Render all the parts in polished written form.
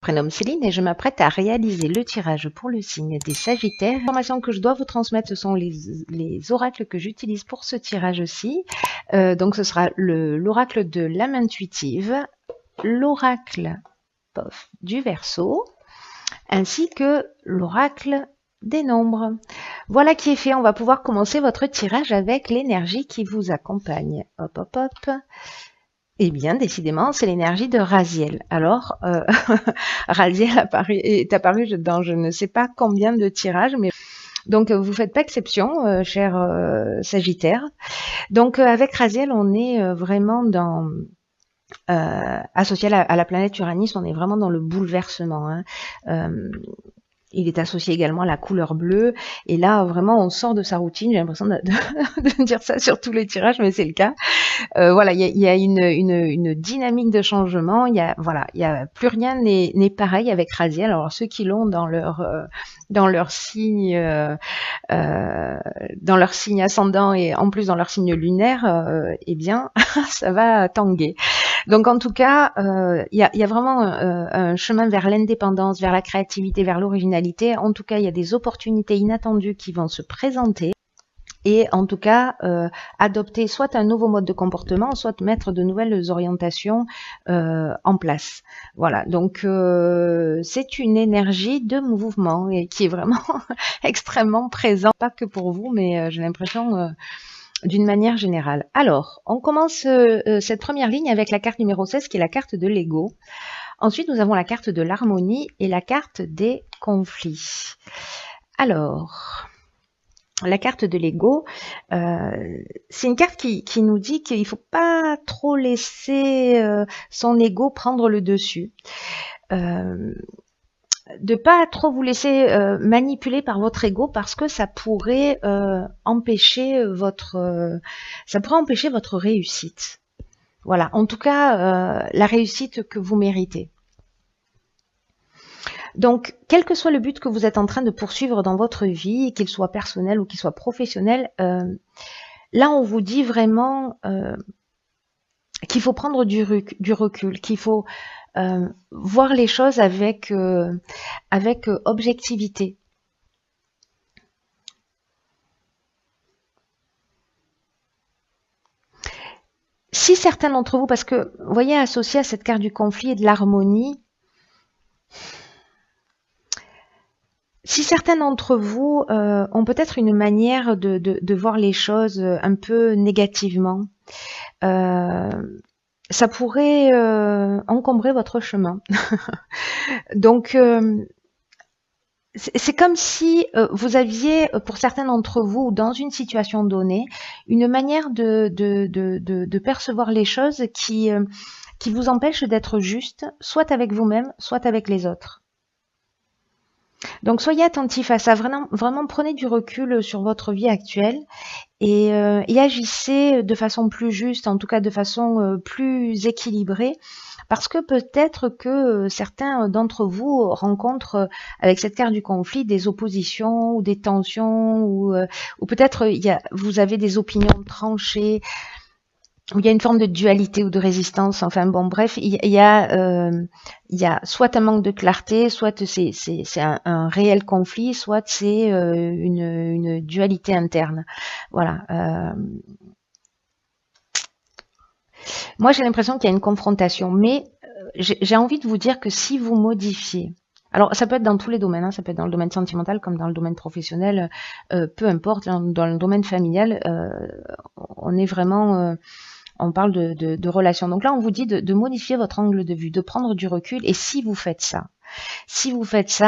Prénomme Céline et je m'apprête à réaliser le tirage pour le signe des Sagittaires. Les informations que je dois vous transmettre, ce sont les oracles que j'utilise pour ce tirage-ci. Donc ce sera l'oracle de l'âme intuitive, l'oracle du Verseau, ainsi que l'oracle des nombres. Voilà qui est fait, on va pouvoir commencer votre tirage avec l'énergie qui vous accompagne. Hop, hop, hop. Eh bien, décidément, c'est l'énergie de Raziel. Alors, Raziel est apparu dans je ne sais pas combien de tirages, mais donc vous faites pas exception, cher Sagittaire. Donc avec Raziel, on est vraiment dans associé à la planète Uranus, on est vraiment dans le bouleversement. Hein. Il est associé également à la couleur bleue. Et là, vraiment, on sort de sa routine. J'ai l'impression de dire ça sur tous les tirages, mais c'est le cas. Voilà, il y a une dynamique de changement. Il y a plus rien n'est pareil avec Raziel. Alors ceux qui l'ont dans leur signe ascendant et en plus dans leur signe lunaire, eh bien, ça va tanguer. Donc en tout cas, il y a vraiment un chemin vers l'indépendance, vers la créativité, vers l'originalité. En tout cas, il y a des opportunités inattendues qui vont se présenter. Et en tout cas, adopter soit un nouveau mode de comportement, soit mettre de nouvelles orientations en place. Voilà, donc c'est une énergie de mouvement et qui est vraiment extrêmement présente, pas que pour vous, mais j'ai l'impression d'une manière générale. Alors, on commence cette première ligne avec la carte numéro 16 qui est la carte de l'ego. Ensuite, nous avons la carte de l'harmonie et la carte des conflits. Alors, la carte de l'ego, c'est une carte qui nous dit qu'il ne faut pas trop laisser son ego prendre le dessus. De pas trop vous laisser manipuler par votre ego parce que ça pourrait empêcher votre réussite. Voilà, en tout cas la réussite que vous méritez. Donc, quel que soit le but que vous êtes en train de poursuivre dans votre vie, qu'il soit personnel ou qu'il soit professionnel, là on vous dit vraiment qu'il faut prendre du recul, qu'il faut voir les choses avec objectivité. Si certains d'entre vous, parce que vous voyez, associé à cette carte du conflit et de l'harmonie, si certains d'entre vous ont peut-être une manière de voir les choses un peu négativement, ça pourrait encombrer votre chemin. Donc, c'est comme si vous aviez, pour certains d'entre vous, dans une situation donnée, une manière de percevoir les choses qui vous empêche d'être juste, soit avec vous-même, soit avec les autres. Donc soyez attentifs à ça, vraiment prenez du recul sur votre vie actuelle et agissez de façon plus juste, en tout cas de façon plus équilibrée, parce que peut-être que certains d'entre vous rencontrent avec cette carte du conflit des oppositions ou des tensions ou peut-être vous avez des opinions tranchées, où il y a une forme de dualité ou de résistance. Enfin bon, bref, il y a soit un manque de clarté, soit c'est un réel conflit, soit c'est une dualité interne. Voilà. Moi, j'ai l'impression qu'il y a une confrontation, mais j'ai envie de vous dire que si vous modifiez, alors ça peut être dans tous les domaines, hein, ça peut être dans le domaine sentimental comme dans le domaine professionnel, peu importe, dans le domaine familial, on est vraiment... on parle de relations. Donc là, on vous dit de modifier votre angle de vue, de prendre du recul. Et si vous faites ça,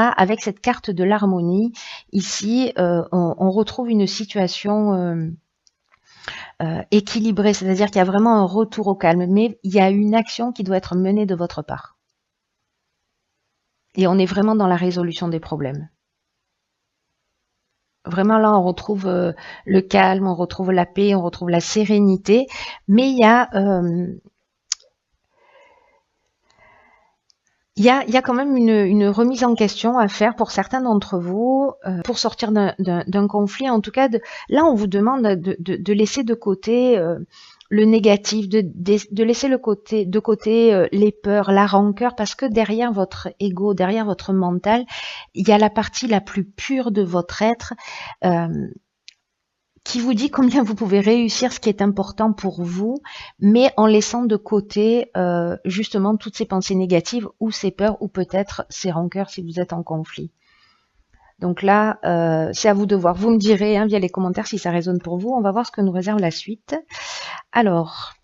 avec cette carte de l'harmonie, ici, on retrouve une situation équilibrée, c'est-à-dire qu'il y a vraiment un retour au calme, mais il y a une action qui doit être menée de votre part. Et on est vraiment dans la résolution des problèmes. Vraiment là, on retrouve le calme, on retrouve la paix, on retrouve la sérénité, mais il y a quand même une remise en question à faire pour certains d'entre vous, pour sortir d'un conflit. En tout cas, là, on vous demande de laisser de côté le négatif, de laisser de côté les peurs, la rancœur, parce que derrière votre ego, derrière votre mental, il y a la partie la plus pure de votre être qui vous dit combien vous pouvez réussir ce qui est important pour vous, mais en laissant de côté justement toutes ces pensées négatives ou ces peurs ou peut-être ces rancœurs si vous êtes en conflit. Donc là, c'est à vous de voir. Vous me direz via les commentaires si ça résonne pour vous. On va voir ce que nous réserve la suite. Alors,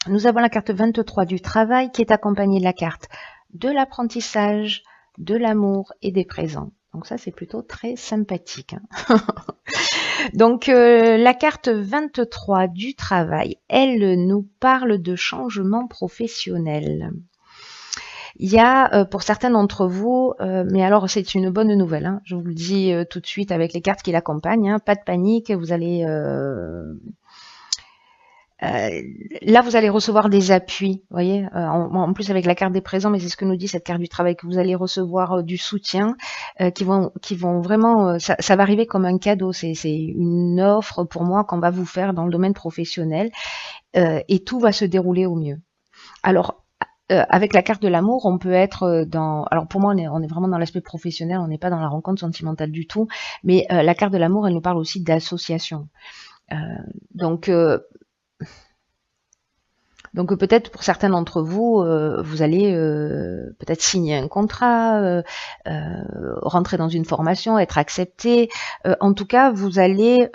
nous avons la carte 23 du travail qui est accompagnée de la carte de l'apprentissage, de l'amour et des présents. Donc ça, c'est plutôt très sympathique. Donc la carte 23 du travail, elle nous parle de changement professionnel. Il y a pour certains d'entre vous, mais alors c'est une bonne nouvelle, je vous le dis tout de suite avec les cartes qui l'accompagnent, pas de panique, vous allez là vous allez recevoir des appuis, vous voyez, en plus avec la carte des présents, mais c'est ce que nous dit cette carte du travail, que vous allez recevoir du soutien, qui vont vraiment, ça va arriver comme un cadeau, c'est une offre pour moi qu'on va vous faire dans le domaine professionnel, et tout va se dérouler au mieux. Alors avec la carte de l'amour, on peut être dans... Alors pour moi, on est vraiment dans l'aspect professionnel, on n'est pas dans la rencontre sentimentale du tout, mais la carte de l'amour, elle nous parle aussi d'association. Donc peut-être pour certains d'entre vous, vous allez peut-être signer un contrat, rentrer dans une formation, être accepté. En tout cas, vous allez...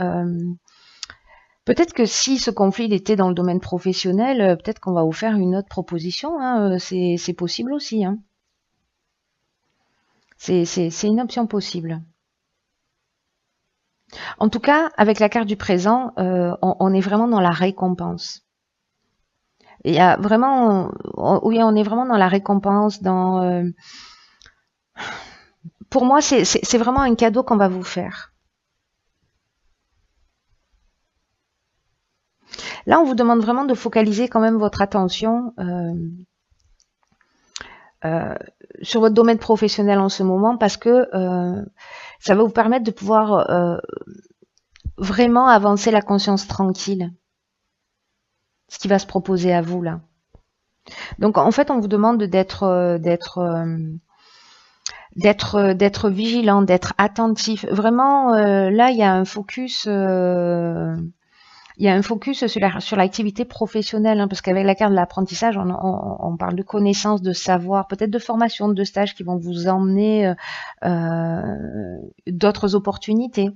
peut-être que si ce conflit était dans le domaine professionnel, peut-être qu'on va vous faire une autre proposition. C'est possible aussi. C'est une option possible. En tout cas, avec la carte du présent, on est vraiment dans la récompense. Il y a vraiment, oui, on est vraiment dans la récompense. Pour moi, c'est vraiment un cadeau qu'on va vous faire. Là, on vous demande vraiment de focaliser quand même votre attention sur votre domaine professionnel en ce moment, parce que ça va vous permettre de pouvoir vraiment avancer la conscience tranquille. Ce qui va se proposer à vous là. Donc en fait, on vous demande d'être vigilant, d'être attentif. Vraiment, là, il y a un focus. Il y a un focus sur l'activité professionnelle, parce qu'avec la carte de l'apprentissage, on parle de connaissances, de savoir, peut-être de formation, de stages qui vont vous emmener d'autres opportunités.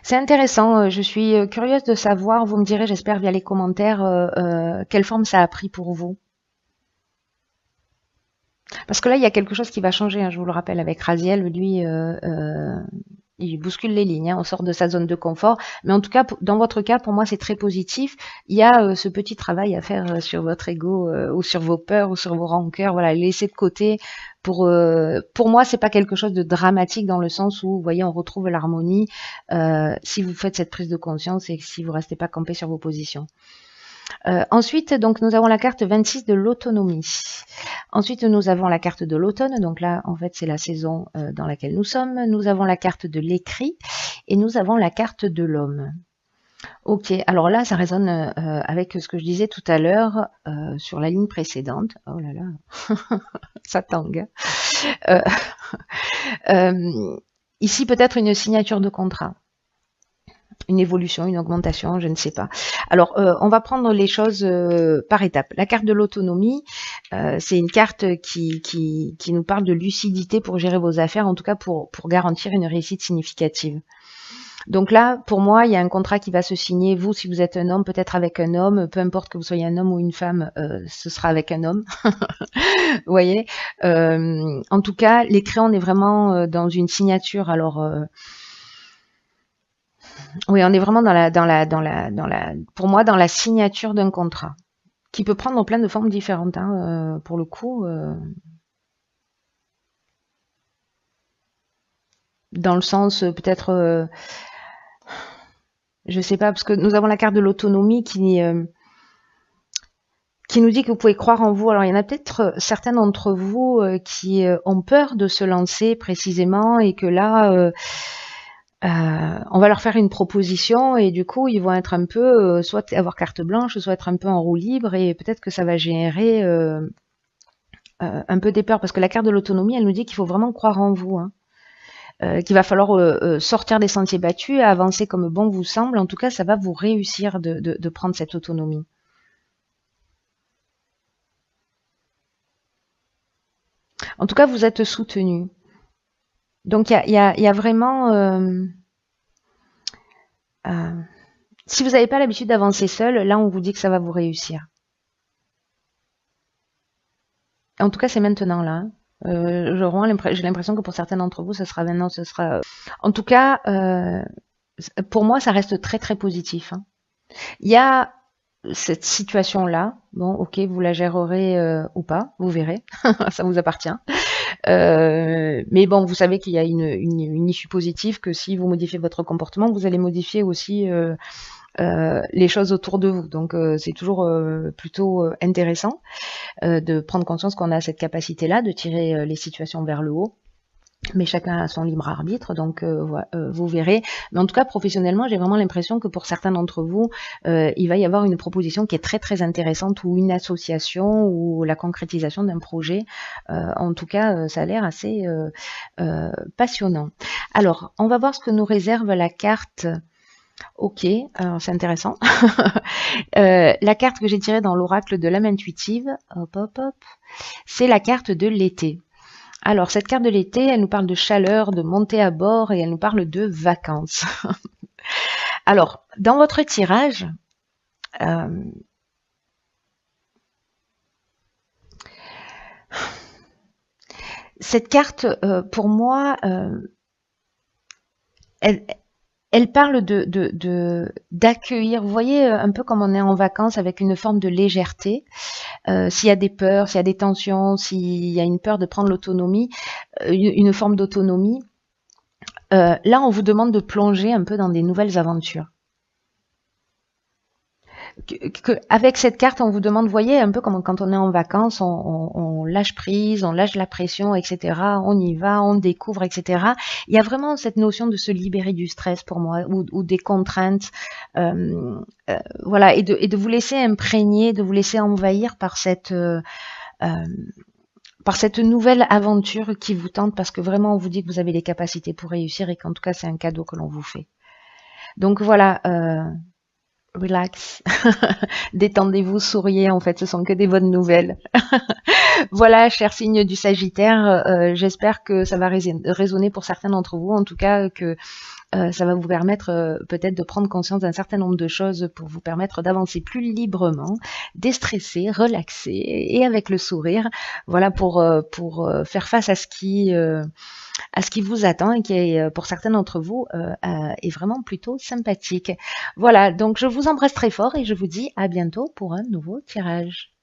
C'est intéressant, je suis curieuse de savoir, vous me direz, j'espère via les commentaires, quelle forme ça a pris pour vous. Parce que là, il y a quelque chose qui va changer, je vous le rappelle, avec Raziel, lui, il bouscule les lignes, on sort de sa zone de confort. Mais en tout cas, dans votre cas, pour moi, c'est très positif. Il y a ce petit travail à faire sur votre ego ou sur vos peurs ou sur vos rancœurs. Voilà, laisser de côté. Pour moi, c'est pas quelque chose de dramatique dans le sens où, vous voyez, on retrouve l'harmonie si vous faites cette prise de conscience et si vous restez pas campé sur vos positions. Ensuite, donc, nous avons la carte 26 de l'autonomie. Ensuite, nous avons la carte de l'automne. Donc là, en fait, c'est la saison dans laquelle nous sommes. Nous avons la carte de l'écrit et nous avons la carte de l'homme. Ok, alors là, ça résonne avec ce que je disais tout à l'heure sur la ligne précédente. Oh là là, ça tangue. Ici, peut-être une signature de contrat. Une évolution, une augmentation, je ne sais pas. Alors, on va prendre les choses par étapes. La carte de l'autonomie, c'est une carte qui nous parle de lucidité pour gérer vos affaires, en tout cas pour garantir une réussite significative. Donc là, pour moi, il y a un contrat qui va se signer. Vous, si vous êtes un homme, peut-être avec un homme, peu importe que vous soyez un homme ou une femme, ce sera avec un homme. Vous voyez. En tout cas, l'écrit, on est vraiment dans une signature. Alors oui, on est vraiment pour moi, dans la signature d'un contrat, qui peut prendre plein de formes différentes, pour le coup. Dans le sens, peut-être, je sais pas, parce que nous avons la carte de l'autonomie qui nous dit que vous pouvez croire en vous. Alors, il y en a peut-être certains d'entre vous qui ont peur de se lancer précisément et que là... on va leur faire une proposition et du coup, ils vont être un peu, soit avoir carte blanche, soit être un peu en roue libre et peut-être que ça va générer un peu des peurs parce que la carte de l'autonomie, elle nous dit qu'il faut vraiment croire en vous, hein. Qu'il va falloir sortir des sentiers battus et avancer comme bon vous semble. En tout cas, ça va vous réussir de prendre cette autonomie. En tout cas, vous êtes soutenu. Donc, il y a vraiment... si vous n'avez pas l'habitude d'avancer seul, là, on vous dit que ça va vous réussir. En tout cas, c'est maintenant, là. J'ai l'impression que pour certains d'entre vous, ce sera maintenant, ce sera... En tout cas, pour moi, ça reste très, très positif, hein. Il y a cette situation-là. Bon, ok, vous la gérerez ou pas, vous verrez. Ça vous appartient. Mais bon, vous savez qu'il y a une issue positive, que si vous modifiez votre comportement, vous allez modifier aussi les choses autour de vous. Donc c'est toujours plutôt intéressant de prendre conscience qu'on a cette capacité-là de tirer les situations vers le haut. Mais chacun a son libre arbitre, donc vous verrez. Mais en tout cas, professionnellement, j'ai vraiment l'impression que pour certains d'entre vous, il va y avoir une proposition qui est très très intéressante, ou une association, ou la concrétisation d'un projet. En tout cas, ça a l'air assez passionnant. Alors, on va voir ce que nous réserve la carte. Ok, c'est intéressant. La carte que j'ai tirée dans l'oracle de l'âme intuitive, hop hop hop, c'est la carte de l'été. Alors, cette carte de l'été, elle nous parle de chaleur, de montée à bord et elle nous parle de vacances. Alors, dans votre tirage, cette carte, pour moi, elle parle d'accueillir, vous voyez, un peu comme on est en vacances avec une forme de légèreté. S'il y a des peurs, s'il y a des tensions, s'il y a une peur de prendre l'autonomie, une forme d'autonomie, là, on vous demande de plonger un peu dans des nouvelles aventures. Avec cette carte, on vous demande, vous voyez, un peu comme quand on est en vacances, on lâche prise, on lâche la pression, etc. On y va, on découvre, etc. Il y a vraiment cette notion de se libérer du stress pour moi, ou des contraintes, voilà, et de vous laisser imprégner, de vous laisser envahir par cette nouvelle aventure qui vous tente, parce que vraiment, on vous dit que vous avez les capacités pour réussir et qu'en tout cas, c'est un cadeau que l'on vous fait. Donc voilà. Relax, détendez-vous, souriez, en fait, ce sont que des bonnes nouvelles. Voilà, cher signe du Sagittaire, j'espère que ça va résonner pour certains d'entre vous, en tout cas que ça va vous permettre peut-être de prendre conscience d'un certain nombre de choses pour vous permettre d'avancer plus librement, déstresser, relaxer et avec le sourire, voilà, pour faire face à ce qui vous attend et qui est, pour certains d'entre vous, est vraiment plutôt sympathique. Voilà, donc je vous embrasse très fort et je vous dis à bientôt pour un nouveau tirage.